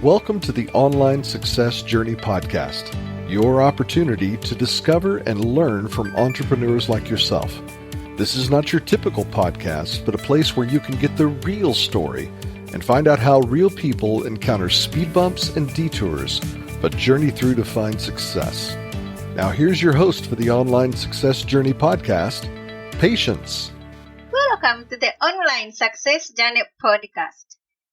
Welcome to the Online Success Journey podcast, your opportunity to discover and learn from entrepreneurs like yourself. This is not your typical podcast, but a place where you can get the real story and find out how real people encounter speed bumps and detours, but journey through to find success. Now here's your host for the Online Success Journey podcast, Patience. Welcome to the Online Success Journey podcast.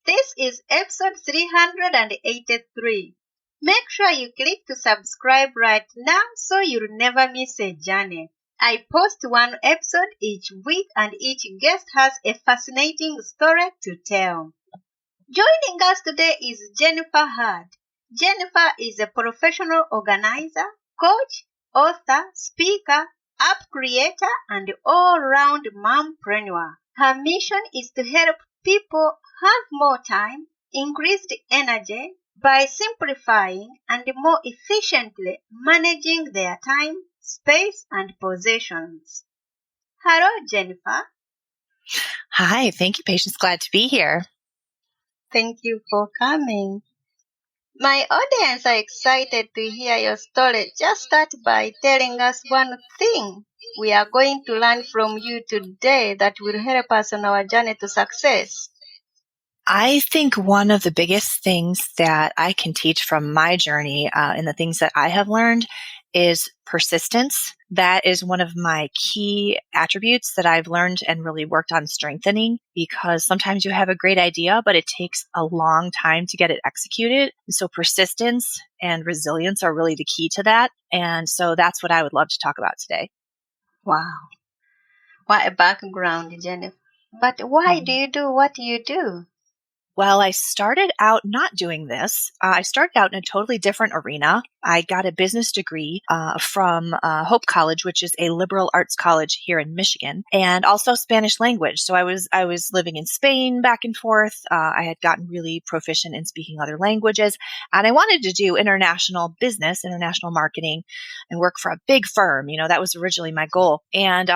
This is episode 383. Make sure you click to subscribe right now so you'll never miss a journey. I post one episode each week and each guest has a fascinating story to tell. Joining us today is Jennifer Hurd. Jennifer is a professional organizer, coach, author, speaker, app creator, and all-round mompreneur. Her mission is to help people have more time, increased energy by simplifying and more efficiently managing their time, space, and possessions. Hello, Jennifer. Hi, thank you, Patience. Glad to be here. Thank you for coming. My audience are excited to hear your story. Just start by telling us one thing we are going to learn from you today that will help us on our journey to success. I think one of the biggest things that I can teach from my journey and the things that I have learned is persistence. That is one of my key attributes that I've learned and really worked on strengthening, because sometimes you have a great idea, but it takes a long time to get it executed. So persistence and resilience are really the key to that. And so that's what I would love to talk about today. Wow. What a background, Jennifer. But why do you do what you do? Well, I started out not doing this. I started out in a totally different arena. I got a business degree from Hope College, which is a liberal arts college here in Michigan, and also Spanish language. So I was living in Spain back and forth. I had gotten really proficient in speaking other languages, and I wanted to do international business, international marketing, and work for a big firm. You know, that was originally my goal. And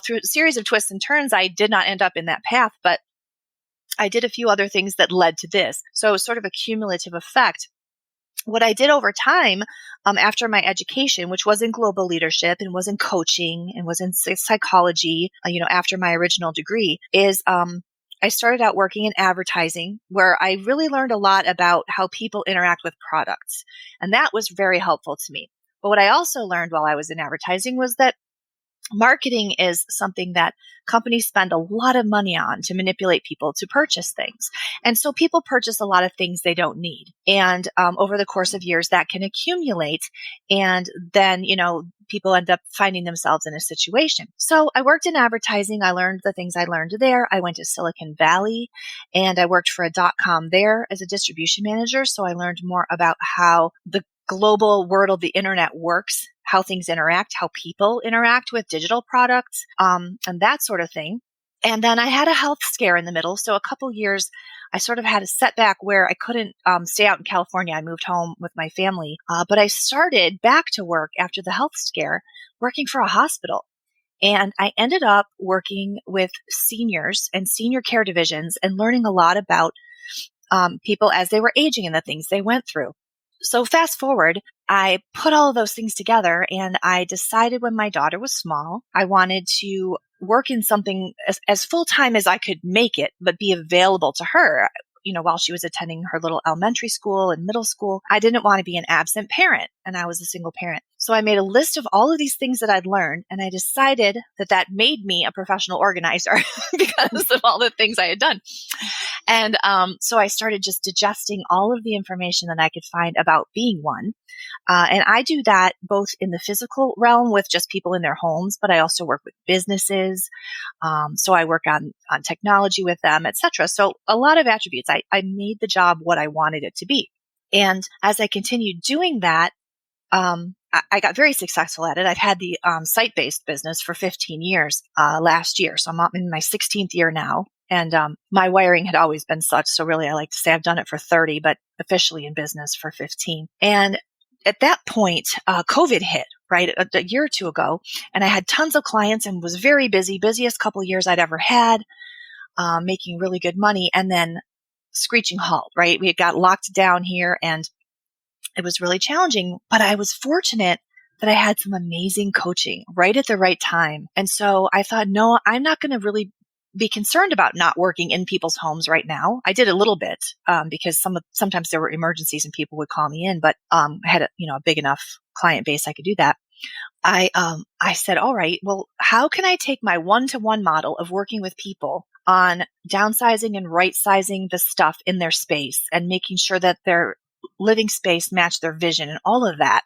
through a series of twists and turns, I did not end up in that path, but I did a few other things that led to this. So it was sort of a cumulative effect. What I did over time, after my education, which was in global leadership and was in coaching and was in psychology, after my original degree, is I started out working in advertising, where I really learned a lot about how people interact with products. And that was very helpful to me. But what I also learned while I was in advertising was that marketing is something that companies spend a lot of money on to manipulate people to purchase things. And so people purchase a lot of things they don't need. And over the course of years, that can accumulate. And then, people end up finding themselves in a situation. So I worked in advertising. I learned the things I learned there. I went to Silicon Valley and I worked for a .com there as a distribution manager. So I learned more about how the global world of the internet works, how things interact, how people interact with digital products, and that sort of thing. And then I had a health scare in the middle. So a couple years, I sort of had a setback where I couldn't stay out in California. I moved home with my family. But I started back to work after the health scare, working for a hospital. And I ended up working with seniors and senior care divisions and learning a lot about people as they were aging and the things they went through. So fast forward, I put all of those things together and I decided when my daughter was small, I wanted to work in something as full-time as I could make it, but be available to her. While she was attending her little elementary school and middle school, I didn't want to be an absent parent, and I was a single parent. So I made a list of all of these things that I'd learned, and I decided that made me a professional organizer because of all the things I had done. And so I started just digesting all of the information that I could find about being one. And I do that both in the physical realm with just people in their homes, but I also work with businesses. So I work on technology with them, etc. So a lot of attributes. I made the job what I wanted it to be. And as I continued doing that, I got very successful at it. I've had the site-based business for 15 years last year. So I'm in my 16th year now. And my wiring had always been such. So really, I like to say I've done it for 30, but officially in business for 15. And at that point, COVID hit, right, a year or two ago. And I had tons of clients and was very busy, busiest couple of years I'd ever had, making really good money. And then screeching halt, right? We had got locked down here and it was really challenging, but I was fortunate that I had some amazing coaching right at the right time. And so I thought, no, I'm not going to really be concerned about not working in people's homes right now. I did a little bit because sometimes there were emergencies and people would call me in, but I had a big enough client base I could do that. I said, all right, well, how can I take my one-to-one model of working with people on downsizing and right-sizing the stuff in their space and making sure that their living space matched their vision and all of that?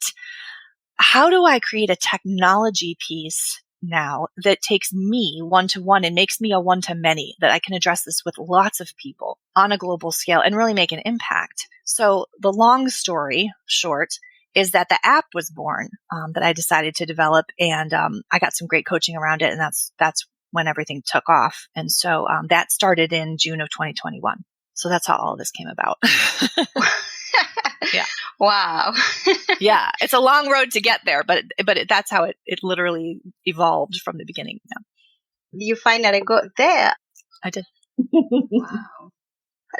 How do I create a technology piece now that takes me one-to-one and makes me a one-to-many, that I can address this with lots of people on a global scale and really make an impact? So the long story short is that the app was born that I decided to develop, and I got some great coaching around it, and that's when everything took off. And so that started in June of 2021. So that's how all of this came about. Yeah. Wow. Yeah. It's a long road to get there, but that's how it literally evolved from the beginning. Yeah. You finally got there. I did. Wow.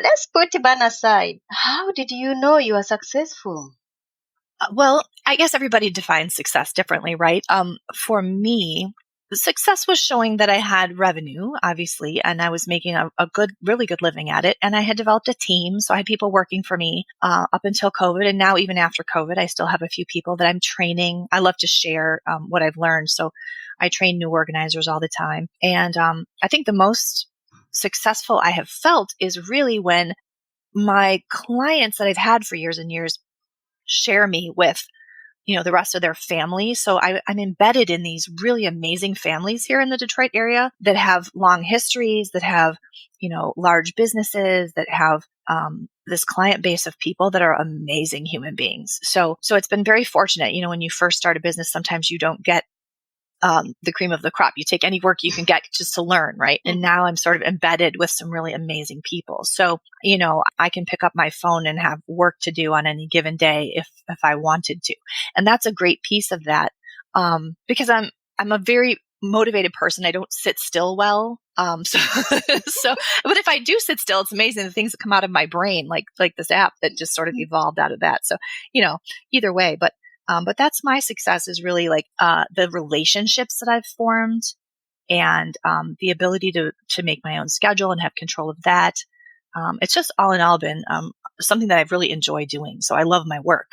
Let's put Ban aside. How did you know you were successful? Well, I guess everybody defines success differently, right? For me, the success was showing that I had revenue, obviously, and I was making a really good living at it. And I had developed a team. So I had people working for me up until COVID. And now even after COVID, I still have a few people that I'm training. I love to share what I've learned. So I train new organizers all the time. And I think the most successful I have felt is really when my clients that I've had for years and years share me with the rest of their family. So I'm embedded in these really amazing families here in the Detroit area that have long histories, that have, large businesses, that have this client base of people that are amazing human beings. So it's been very fortunate. When you first start a business, sometimes you don't get the cream of the crop. You take any work you can get just to learn, right? And now I'm sort of embedded with some really amazing people. So, I can pick up my phone and have work to do on any given day if I wanted to. And that's a great piece of that. Because I'm a very motivated person. I don't sit still well. But if I do sit still, it's amazing the things that come out of my brain, like this app that just sort of evolved out of that. So, either way, but that's my success, is really like the relationships that I've formed and the ability to make my own schedule and have control of that. It's just all in all been something that I've really enjoyed doing. So I love my work.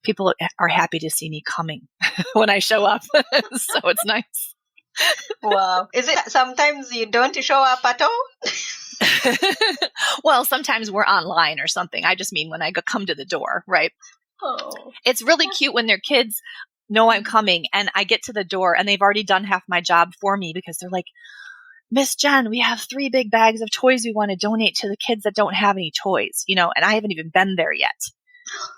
People are happy to see me coming when I show up. So it's nice. Wow. Is it sometimes you don't show up at all? Well, sometimes we're online or something. I just mean when I come to the door, right? Oh. It's really cute when their kids know I'm coming and I get to the door and they've already done half my job for me, because they're like, Miss Jen, we have 3 big bags of toys we want to donate to the kids that don't have any toys, and I haven't even been there yet,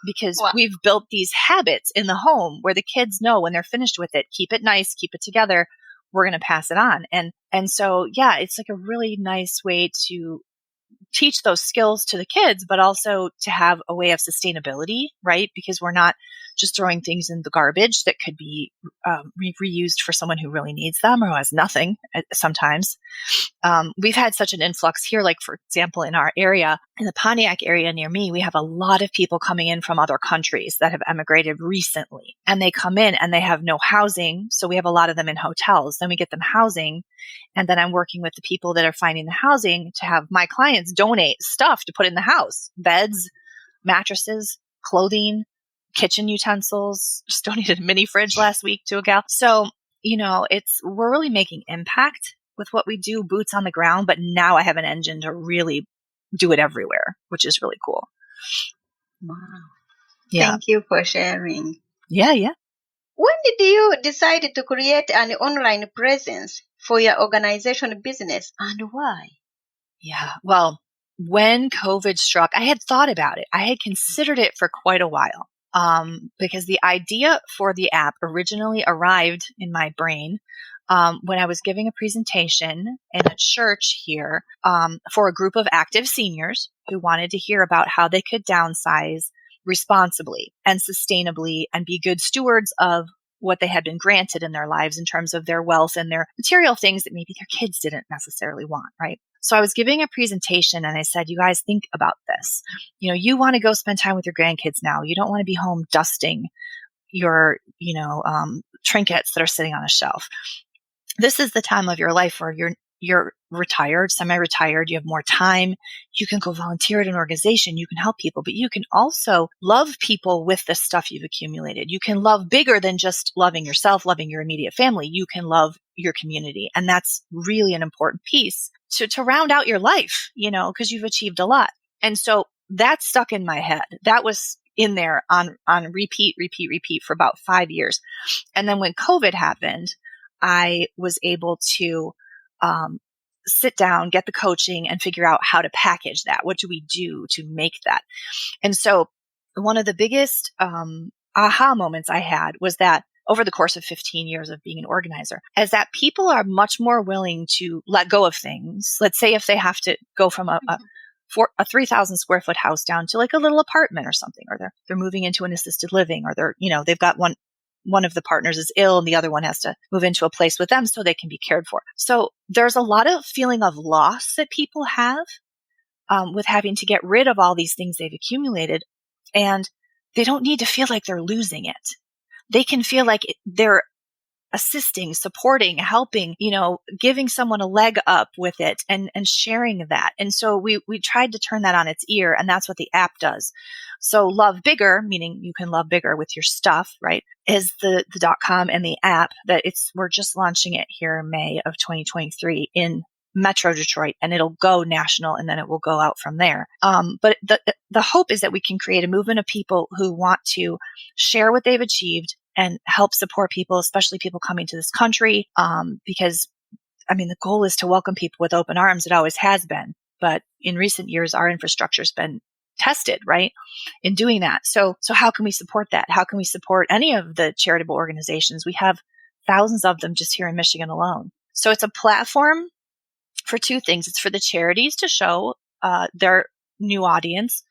because Wow. we've built these habits in the home where the kids know when they're finished with it, keep it nice, keep it together, we're going to pass it on. And so, yeah, it's like a really nice way to teach those skills to the kids, but also to have a way of sustainability, right? Because we're not just throwing things in the garbage that could be reused for someone who really needs them or who has nothing sometimes. We've had such an influx here, like for example, in our area, in the Pontiac area near me, we have a lot of people coming in from other countries that have emigrated recently, and they come in and they have no housing. So we have a lot of them in hotels. Then we get them housing. And then I'm working with the people that are finding the housing to have my clients donate stuff to put in the house: beds, mattresses, clothing, kitchen utensils. Just donated a mini fridge last week to a gal. So, we're really making impact with what we do, boots on the ground, but now I have an engine to really do it everywhere, which is really cool. Wow. Yeah. Thank you for sharing. Yeah. When did you decide to create an online presence for your organization business, and why? Yeah. Well, when COVID struck, I had thought about it. I had considered it for quite a while. Because the idea for the app originally arrived in my brain when I was giving a presentation in a church here for a group of active seniors who wanted to hear about how they could downsize responsibly and sustainably and be good stewards of what they had been granted in their lives in terms of their wealth and their material things that maybe their kids didn't necessarily want, right? So I was giving a presentation and I said, you guys think about this. You want to go spend time with your grandkids now. You don't want to be home dusting your, trinkets that are sitting on a shelf. This is the time of your life where you're retired, semi-retired, you have more time. You can go volunteer at an organization. You can help people, but you can also love people with the stuff you've accumulated. You can love bigger than just loving yourself, loving your immediate family. You can love your community. And that's really an important piece to round out your life, because you've achieved a lot. And so that stuck in my head. That was in there on repeat for about 5 years. And then when COVID happened, I was able to sit down, get the coaching, and figure out how to package that. What do we do to make that? And so one of the biggest aha moments I had was that over the course of 15 years of being an organizer, is that people are much more willing to let go of things. Let's say if they have to go from a 3,000 square foot house down to like a little apartment or something, or they're moving into an assisted living, or they've got one of the partners is ill and the other one has to move into a place with them so they can be cared for. So there's a lot of feeling of loss that people have with having to get rid of all these things they've accumulated. And they don't need to feel like they're losing it. They can feel like they're assisting, supporting, helping, giving someone a leg up with it and sharing that. And so we tried to turn that on its ear, and that's what the app does. So Love Bigger, meaning you can love bigger with your stuff, right, is the .com and the app that we're just launching it here in May of 2023 in Metro Detroit, and it'll go national and then it will go out from there. But the hope is that we can create a movement of people who want to share what they've achieved and help support people, especially people coming to this country. Because the goal is to welcome people with open arms. It always has been. But in recent years, our infrastructure has been tested, right, in doing that. So how can we support that? How can we support any of the charitable organizations? We have thousands of them just here in Michigan alone. So it's a platform for two things. It's for the charities to show their new audience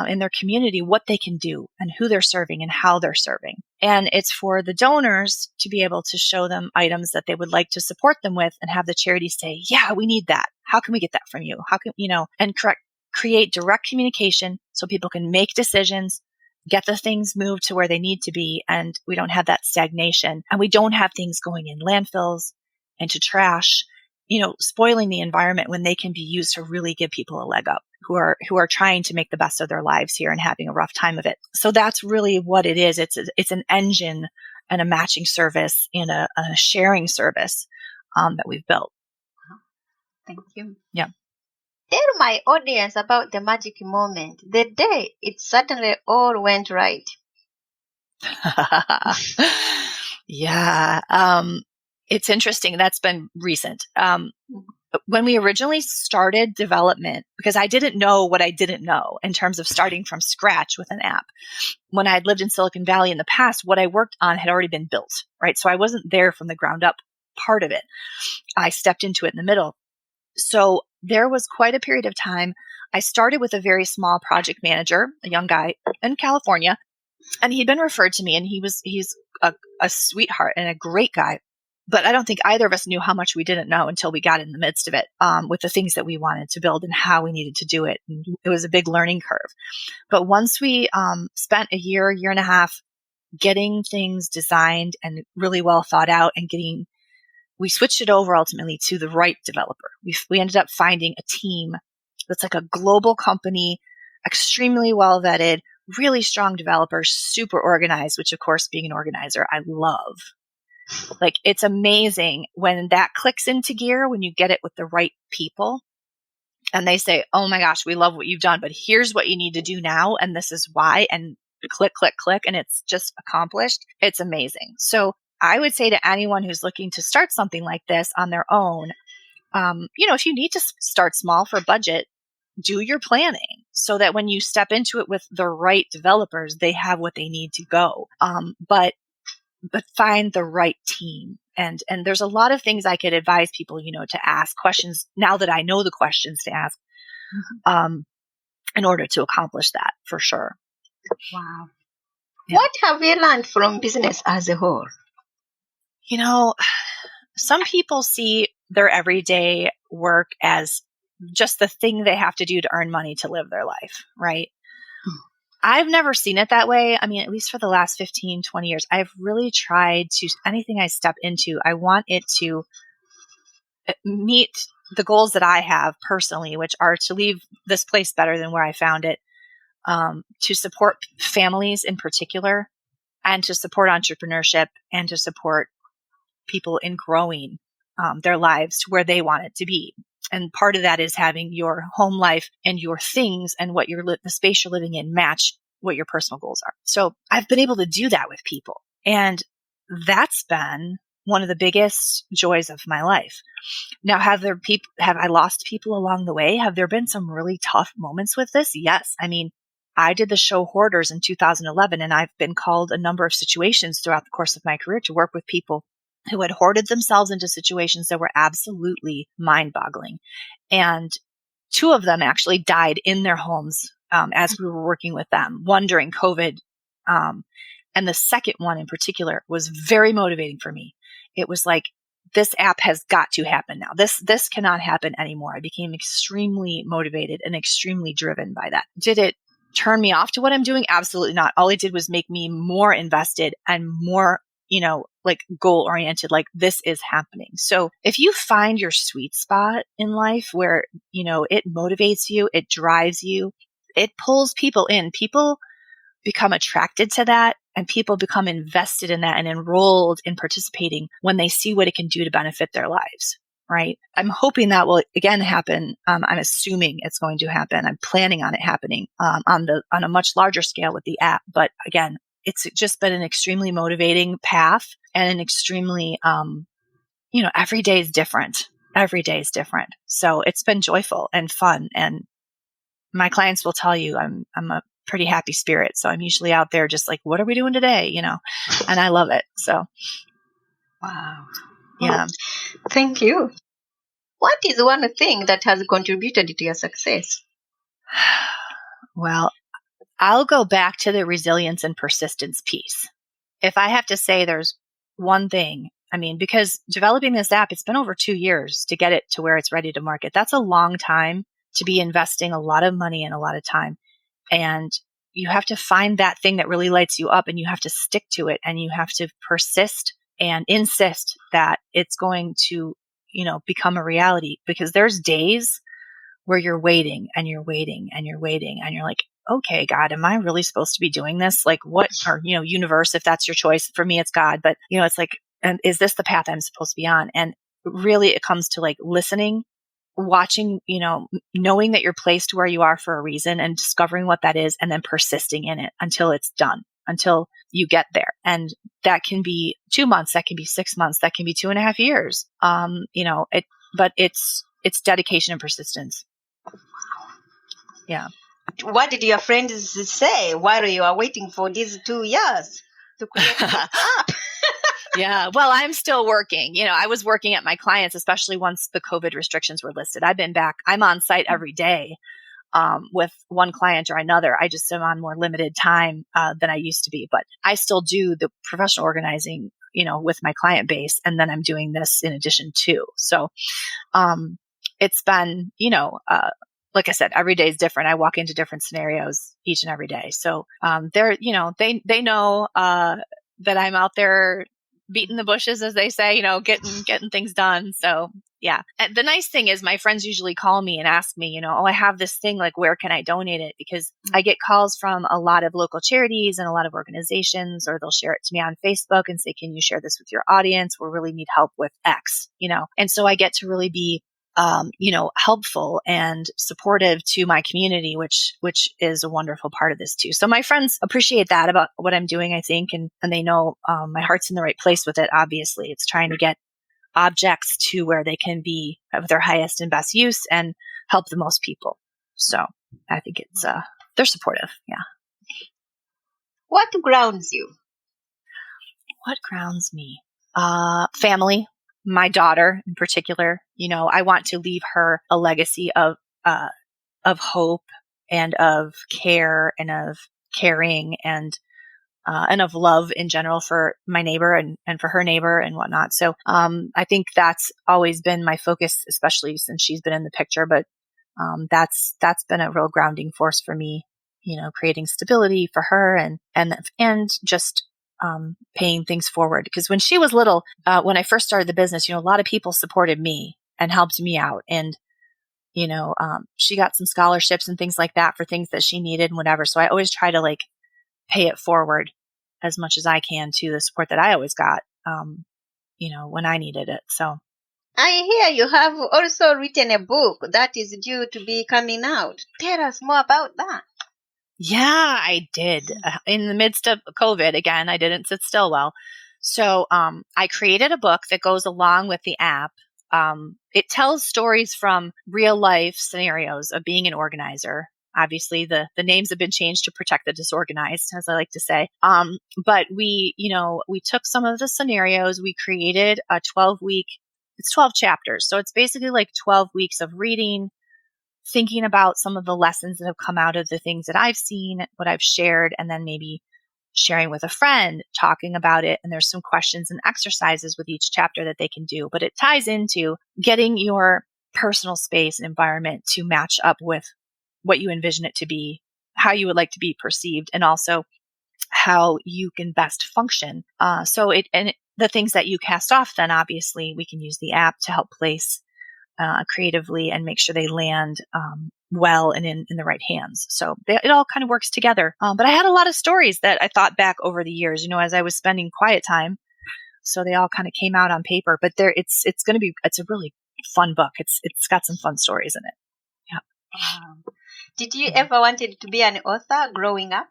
in their community what they can do and who they're serving and how they're serving. And it's for the donors to be able to show them items that they would like to support them with and have the charity say, yeah, we need that. How can we get that from you? How can, and create direct communication so people can make decisions, get the things moved to where they need to be. And we don't have that stagnation, and we don't have things going in landfills and to trash, spoiling the environment when they can be used to really give people a leg up who are trying to make the best of their lives here and having a rough time of it. So that's really what it is. It's an engine and a matching service and a sharing service that we've built. Thank you. Yeah. Tell my audience about the magic moment, the day it suddenly all went right. Yeah. It's interesting. That's been recent. When we originally started development, because I didn't know what I didn't know in terms of starting from scratch with an app. When I had lived in Silicon Valley in the past, what I worked on had already been built, right? So I wasn't there from the ground up part of it. I stepped into it in the middle. So there was quite a period of time. I started with a very small project manager, a young guy in California, and he'd been referred to me, and he's a sweetheart and a great guy. But I don't think either of us knew how much we didn't know until we got in the midst of it with the things that we wanted to build and how we needed to do it. And it was a big learning curve. But once we spent a year and a half getting things designed and really well thought out and we switched it over ultimately to the right developer. We ended up finding a team that's like a global company, extremely well vetted, really strong developers, super organized, which of course, being an organizer, I love. Like, it's amazing when that clicks into gear, when you get it with the right people and they say, oh my gosh, we love what you've done, but here's what you need to do now. And this is why, and click, click, click. And it's just accomplished. It's amazing. So I would say to anyone who's looking to start something like this on their own, if you need to start small for budget, do your planning so that when you step into it with the right developers, they have what they need to go. But find the right team. And there's a lot of things I could advise people, to ask questions now that I know the questions to ask, in order to accomplish that for sure. Wow. Yeah. What have you learned from business as a whole? Some people see their everyday work as just the thing they have to do to earn money to live their life, right? I've never seen it that way. I mean, at least for the last 15, 20 years, I've really tried to, anything I step into, I want it to meet the goals that I have personally, which are to leave this place better than where I found it, to support families in particular, and to support entrepreneurship, and to support people in growing their lives to where they want it to be. And part of that is having your home life and your things and what the space you're living in match what your personal goals are. So I've been able to do that with people. And that's been one of the biggest joys of my life. Now, have I lost people along the way? Have there been some really tough moments with this? Yes. I mean, I did the show Hoarders in 2011, and I've been called a number of situations throughout the course of my career to work with people who had hoarded themselves into situations that were absolutely mind-boggling. And 2 of them actually died in their homes as we were working with them, one during COVID. And the second one in particular was very motivating for me. It was like, this app has got to happen now. This cannot happen anymore. I became extremely motivated and extremely driven by that. Did it turn me off to what I'm doing? Absolutely not. All it did was make me more invested and more, like goal oriented, like this is happening. So if you find your sweet spot in life where, it motivates you, it drives you, it pulls people in, people become attracted to that, and people become invested in that and enrolled in participating when they see what it can do to benefit their lives. Right. I'm hoping that will again happen. I'm assuming it's going to happen. I'm planning on it happening on a much larger scale with the app. But again, it's just been an extremely motivating path and an extremely, every day is different. Every day is different. So it's been joyful and fun. And my clients will tell you I'm a pretty happy spirit. So I'm usually out there just like, what are we doing today? And I love it. So. Wow. Yeah. Thank you. What is one thing that has contributed to your success? Well, I'll go back to the resilience and persistence piece. If I have to say there's one thing, because developing this app, it's been over 2 years to get it to where it's ready to market. That's a long time to be investing a lot of money and a lot of time. And you have to find that thing that really lights you up, and you have to stick to it, and you have to persist and insist that it's going to, become a reality, because there's days where you're waiting and you're waiting and you're waiting and you're like, okay, God, am I really supposed to be doing this? Like what, or, universe, if that's your choice. For me, it's God, but it's like, and is this the path I'm supposed to be on? And really it comes to like listening, watching, knowing that you're placed where you are for a reason and discovering what that is, and then persisting in it until it's done, until you get there. And that can be 2 months, that can be 6 months, that can be 2.5 years. But it's dedication and persistence. Yeah. What did your friends say while you are waiting for these 2 years to create this app? Yeah. Well, I'm still working. I was working at my clients, especially once the COVID restrictions were listed. I've been back. I'm on site every day with one client or another. I just am on more limited time than I used to be, but I still do the professional organizing, with my client base. And then I'm doing this in addition too. So it's been, like I said, every day is different. I walk into different scenarios each and every day. So they're, they know that I'm out there beating the bushes, as they say, getting things done. So yeah. And the nice thing is my friends usually call me and ask me, oh, I have this thing, like, where can I donate it? Because I get calls from a lot of local charities and a lot of organizations, or they'll share it to me on Facebook and say, can you share this with your audience? We really need help with X, And so I get to really be helpful and supportive to my community, which is a wonderful part of this too. So my friends appreciate that about what I'm doing, I think, and they know my heart's in the right place with it. Obviously, it's trying to get objects to where they can be of their highest and best use and help the most people. So I think it's they're supportive. Yeah. What grounds you? What grounds me? Family. My daughter in particular, I want to leave her a legacy of hope and of care and of caring and of love in general for my neighbor and for her neighbor and whatnot. So I think that's always been my focus, especially since she's been in the picture. But That's been a real grounding force for me, creating stability for her and just paying things forward. Because when she was little, when I first started the business, a lot of people supported me and helped me out. And, she got some scholarships and things like that for things that she needed and whatever. So I always try to pay it forward as much as I can to the support that I always got, when I needed it. So. I hear you have also written a book that is due to be coming out. Tell us more about that. Yeah, I did. In the midst of COVID, again, I didn't sit still well. So I created a book that goes along with the app. It tells stories from real life scenarios of being an organizer. Obviously, the names have been changed to protect the disorganized, as I like to say. But we took some of the scenarios. We created a 12-week, it's 12 chapters. So it's basically 12 weeks of reading, thinking about some of the lessons that have come out of the things that I've seen, what I've shared, and then maybe sharing with a friend, talking about it. And there's some questions and exercises with each chapter that they can do. But it ties into getting your personal space and environment to match up with what you envision it to be, how you would like to be perceived, and also how you can best function. The things that you cast off, then obviously we can use the app to help place creatively and make sure they land well and in the right hands. So it all kind of works together. But I had a lot of stories that I thought back over the years, as I was spending quiet time. So they all kind of came out on paper. But it's a really fun book. It's got some fun stories in it. Yeah. Did you ever wanted to be an author growing up?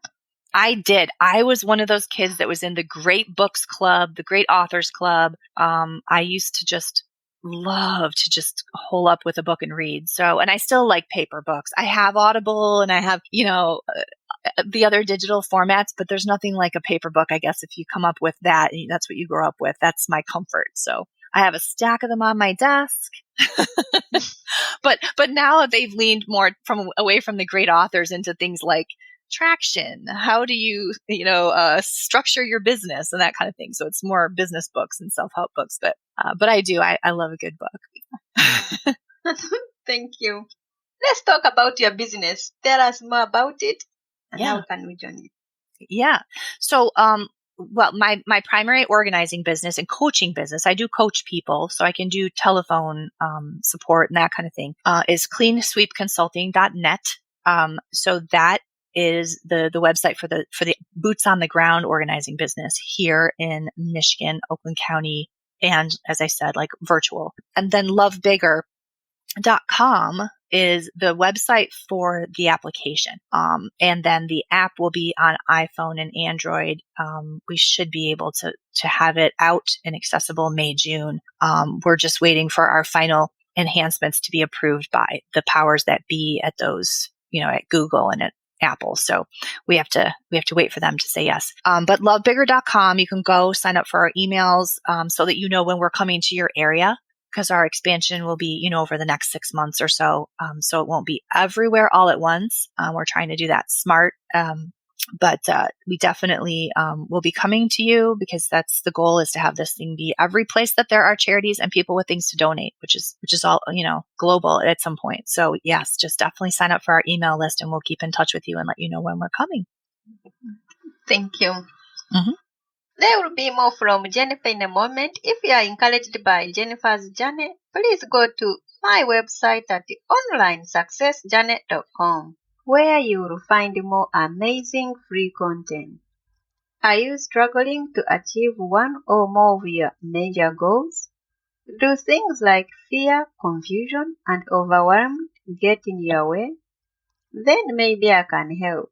I did. I was one of those kids that was in the Great Books Club, the Great Authors Club. I used to just love to just hole up with a book and read. So, and I still like paper books. I have Audible and I have, the other digital formats, but there's nothing like a paper book. I guess if you come up with that, that's what you grow up with. That's my comfort. So I have a stack of them on my desk. But now they've leaned more away from the great authors into things like traction. How do you, structure your business and that kind of thing. So it's more business books and self-help books. But I do. I love a good book. Thank you. Let's talk about your business. Tell us more about it and how can we join it? Yeah. So, my primary organizing business and coaching business, I do coach people, so I can do telephone support and that kind of thing, is cleansweepconsulting.net. So that is the website for the boots on the ground organizing business here in Michigan, Oakland County, and as I said, virtual. And then lovebigger.com is the website for the application. And then the app will be on iPhone and Android. We should be able to have it out and accessible May, June. We're just waiting for our final enhancements to be approved by the powers that be at those, at Google and at Apple. So we have to wait for them to say yes. But lovebigger.com, you can go sign up for our emails, so that when we're coming to your area, because our expansion will be, over the next 6 months or so. So it won't be everywhere all at once. We're trying to do that smart. But we definitely will be coming to you, because that's the goal, is to have this thing be every place that there are charities and people with things to donate, which is all, global at some point. So yes, just definitely sign up for our email list and we'll keep in touch with you and let you know when we're coming. Thank you. Mm-hmm. There will be more from Jennifer in a moment. If you are encouraged by Jennifer's journey, please go to my website at onlinesuccessjourney.com, where you will find more amazing free content. Are you struggling to achieve one or more of your major goals? Do things like fear, confusion, and overwhelm get in your way? Then maybe I can help.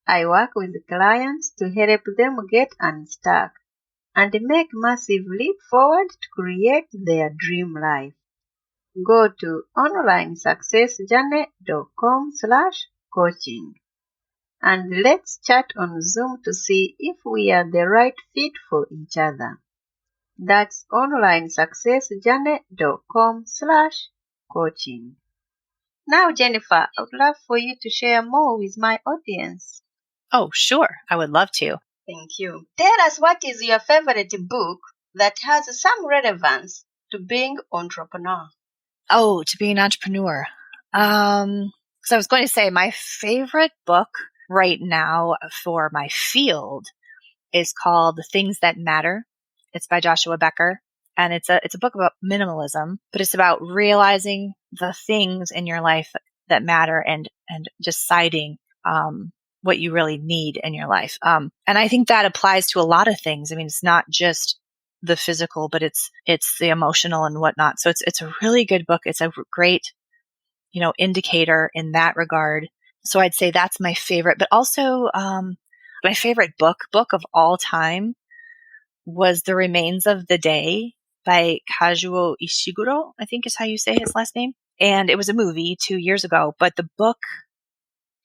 I work with clients to help them get unstuck and make massive leap forward to create their dream life. Go to onlinesuccessjourney.com/coaching and let's chat on Zoom to see if we are the right fit for each other. That's onlinesuccessjourney.com/coaching. Now, Jennifer, I would love for you to share more with my audience. Oh, sure. I would love to. Thank you. Tell us, what is your favorite book that has some relevance to being entrepreneur? Oh, to be an entrepreneur. So I was going to say my favorite book right now for my field is called The Things That Matter. It's by Joshua Becker. And it's a book about minimalism, but it's about realizing the things in your life that matter and deciding what you really need in your life. And I think that applies to a lot of things. I mean, it's not just the physical, but it's the emotional and whatnot. So it's a really good book. It's a great, indicator in that regard. So I'd say that's my favorite, but also my favorite book of all time was The Remains of the Day by Kazuo Ishiguro, I think is how you say his last name. And it was a movie 2 years ago, but the book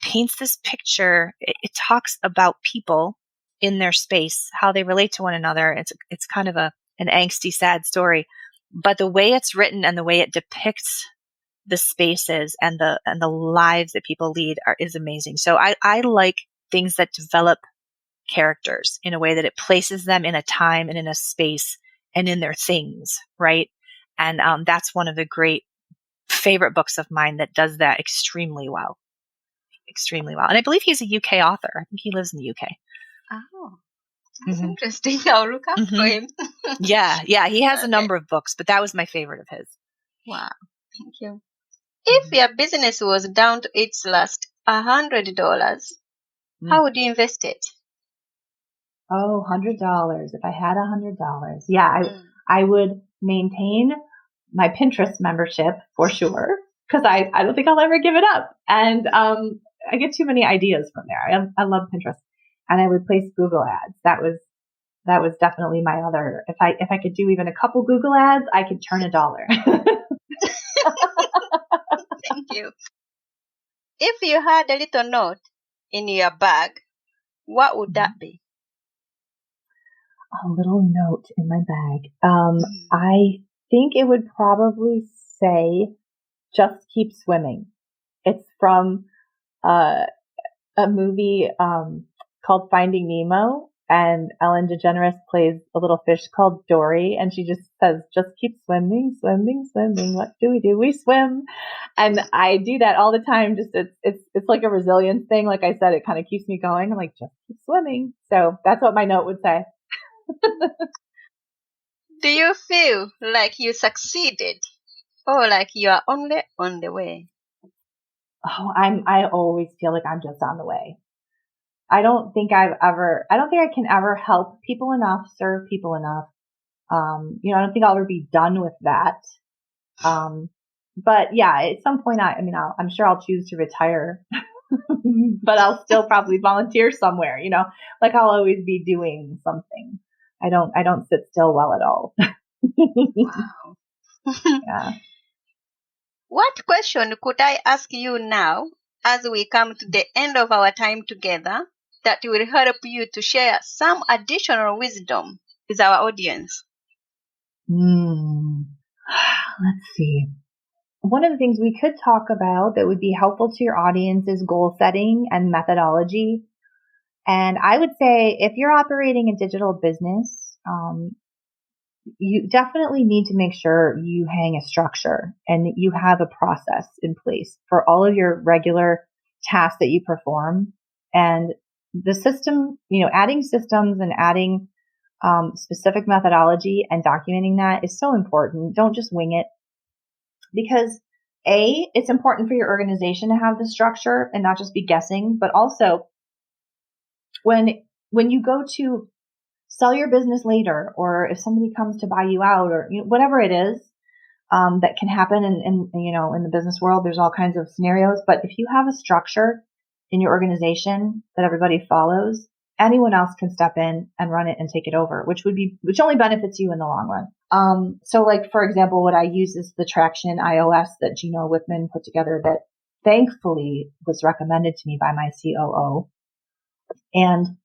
paints this picture. It talks about people in their space, how they relate to one another. It's kind of an angsty, sad story, but the way it's written and the way it depicts the spaces and the lives that people lead is amazing. So I like things that develop characters in a way that it places them in a time and in a space and in their things, right? And that's one of the great favorite books of mine that does that extremely well. And I believe he's a UK author. I think he lives in the UK. Oh, that's interesting. I'll look up for him. Yeah, he has a number of books, but that was my favorite of his. Wow, thank you. If your business was down to its last $100, how would you invest it? Oh, $100. If I had $100, yeah, I would maintain my Pinterest membership for sure, because I don't think I'll ever give it up. And I get too many ideas from there. I love Pinterest, and I would place Google ads. That was definitely my other. If I could do even a couple Google ads, I could turn $1. Thank you. If you had a little note in your bag, what would that be? A little note in my bag. I think it would probably say, "Just keep swimming." It's from a movie called Finding Nemo, and Ellen DeGeneres plays a little fish called Dory, and she just says, "Just keep swimming, swimming, swimming. What do? We swim." And I do that all the time. Just it's like a resilience thing. Like I said, it kind of keeps me going. I'm like, just keep swimming. So that's what my note would say. Do you feel like you succeeded, or like you are only on the way? Oh, I always feel like I'm just on the way. I don't think I can ever help people enough, serve people enough. I don't think I'll ever be done with that. But yeah, at some point, I'm sure I'll choose to retire, but I'll still probably volunteer somewhere, like I'll always be doing something. I don't sit still well at all. Wow. Yeah. What question could I ask you now as we come to the end of our time together that will help you to share some additional wisdom with our audience? Let's see. One of the things we could talk about that would be helpful to your audience is goal setting and methodology. And I would say if you're operating a digital business, you definitely need to make sure you hang a structure and that you have a process in place for all of your regular tasks that you perform. And the system, adding systems and adding specific methodology and documenting that is so important. Don't just wing it, because it's important for your organization to have the structure and not just be guessing, but also when you go to sell your business later, or if somebody comes to buy you out, or whatever it is that can happen in the business world, there's all kinds of scenarios. But if you have a structure in your organization that everybody follows, anyone else can step in and run it and take it over, which only benefits you in the long run. So like, for example, what I use is the Traction iOS that Gino Whitman put together, that thankfully was recommended to me by my COO. And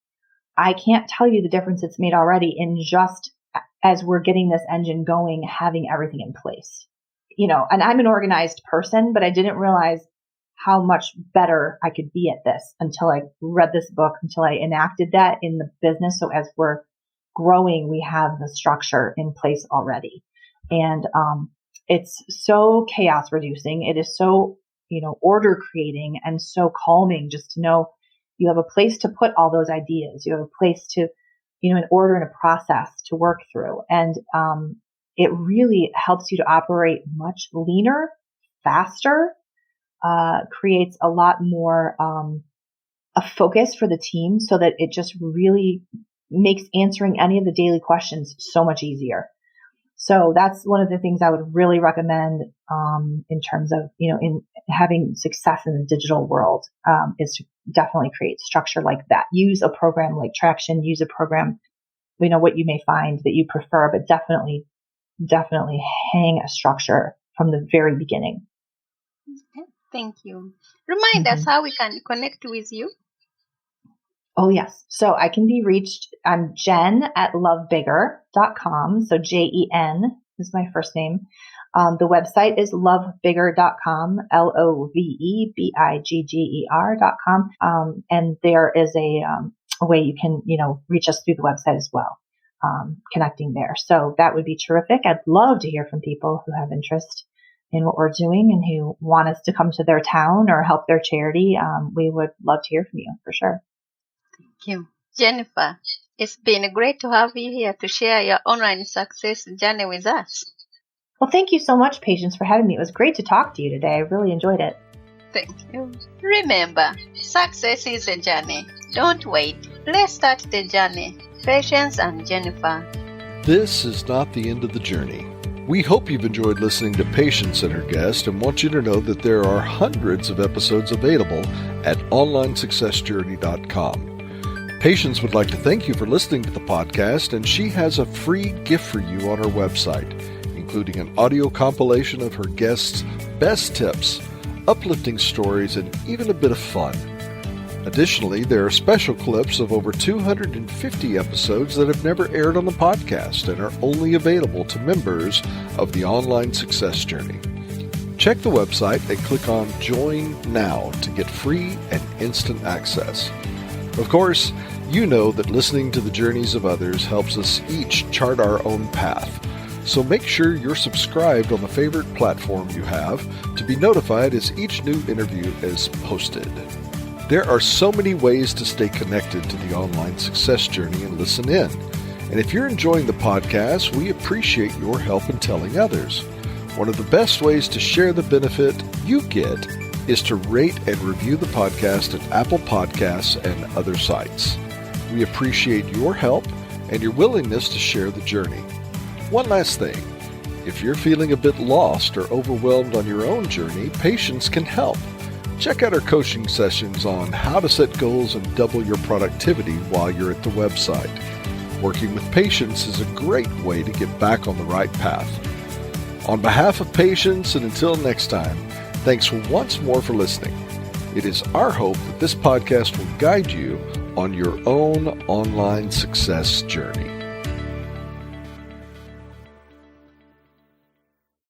I can't tell you the difference it's made already in just as we're getting this engine going, having everything in place. And I'm an organized person, but I didn't realize how much better I could be at this until I read this book, until I enacted that in the business. So as we're growing, we have the structure in place already. And it's so chaos reducing. It is so order creating and so calming just to know you have a place to put all those ideas. You have a place to, an order and a process to work through. And it really helps you to operate much leaner, faster, creates a lot more a focus for the team so that it just really makes answering any of the daily questions so much easier. So that's one of the things I would really recommend in terms of, in having success in the digital world, is to definitely create structure like that. Use a program like Traction, use a program, what you may find that you prefer, but definitely hang a structure from the very beginning. Okay, thank you. Remind us how we can connect with you. Oh, yes. So I can be reached. I'm jen@lovebigger.com. So JEN is my first name. The website is lovebigger.com, LOVEBIGGER.com. And there is a way you can, reach us through the website as well, connecting there. So that would be terrific. I'd love to hear from people who have interest in what we're doing and who want us to come to their town or help their charity. We would love to hear from you for sure. Thank you. Jennifer, it's been great to have you here to share your online success journey with us. Well, thank you so much, Patience, for having me. It was great to talk to you today. I really enjoyed it. Thank you. Remember, success is a journey. Don't wait. Let's start the journey. Patience and Jennifer. This is not the end of the journey. We hope you've enjoyed listening to Patience and her guest and want you to know that there are hundreds of episodes available at onlinesuccessjourney.com. Patience would like to thank you for listening to the podcast, and she has a free gift for you on her website, including an audio compilation of her guests' best tips, uplifting stories, and even a bit of fun. Additionally, there are special clips of over 250 episodes that have never aired on the podcast and are only available to members of the Online Success Journey. Check the website and click on Join Now to get free and instant access. Of course, you know that listening to the journeys of others helps us each chart our own path. So make sure you're subscribed on the favorite platform you have to be notified as each new interview is posted. There are so many ways to stay connected to the Online Success Journey and listen in. And if you're enjoying the podcast, we appreciate your help in telling others. One of the best ways to share the benefit you get is to rate and review the podcast at Apple Podcasts and other sites. We appreciate your help and your willingness to share the journey. One last thing. If you're feeling a bit lost or overwhelmed on your own journey, Patience can help. Check out our coaching sessions on how to set goals and double your productivity while you're at the website. Working with Patience is a great way to get back on the right path. On behalf of Patience, and until next time, thanks once more for listening. It is our hope that this podcast will guide you on your own online success journey.